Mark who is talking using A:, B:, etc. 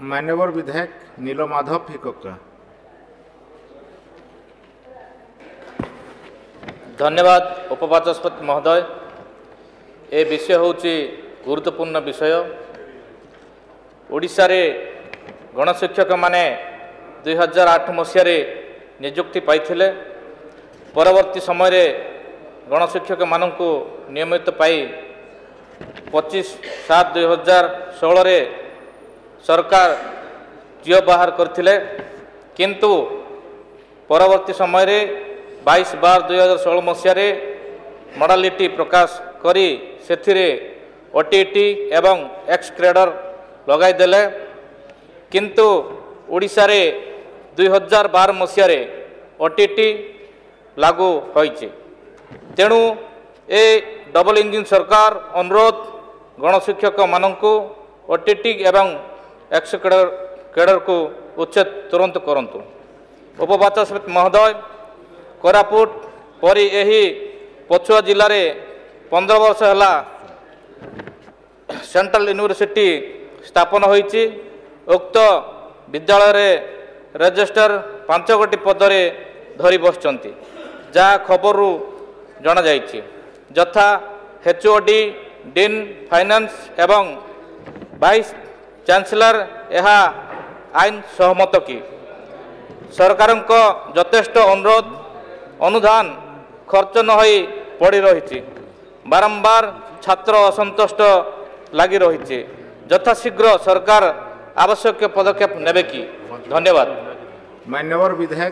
A: मान्यवर विधायक नीलमाधव फिकोका।
B: धन्यवाद उपबाचस्पति महोदय। ए विषय होची गुरुत्वपूर्ण विषय। ओडिशा रे गणशिक्षक माने 2008 मसीह नियुक्ति पाइथिले। परवर्ती समय रे गणशिक्षक मानकु नियमित पाई 25/7/2016 रे सरकार जियो बाहर करथिले, किंतु परवर्ती समय रे 22/12/2016 मसीह रे मॉडलिटी प्रकाश करी सेथिरे ओटीटी एवं एक्स ग्रेडर लगाई देले, किंतु ओडिशा रे 2012 मसीह रे ओटीटी लागू होइছে। तेणु ए डबल इंजिन सरकार अनुरोध गणशिक्षक मानकु ओटीटी एवं एक्स ग्रेडर को उच्छेद तुरंत करंतु। उपबाचस्पति महोदय, कोरापुट परी एही पछुआ जिले में 15 वर्ष है सेंट्रल यूनिवर्सिटी स्थापन होइछि। उक्त विद्यालय रे रजिस्टर 5 गोटी पदरे धरी बसचंती, जहाँ खबर जना जाइछि, यथा एचओडी, डीन फाइनेंस एवं वाइस चांसलर। यह आईन सहमत कि सरकार यथेष्ट अनुरोध अनुदान खर्च न होई पड़ी रही, बारंबार छात्र असंतुष्ट लगी रही, यथाशीघ्र सरकार आवश्यक पदक्षेप नेबे कि? धन्यवाद।
A: मान्यवर विधायक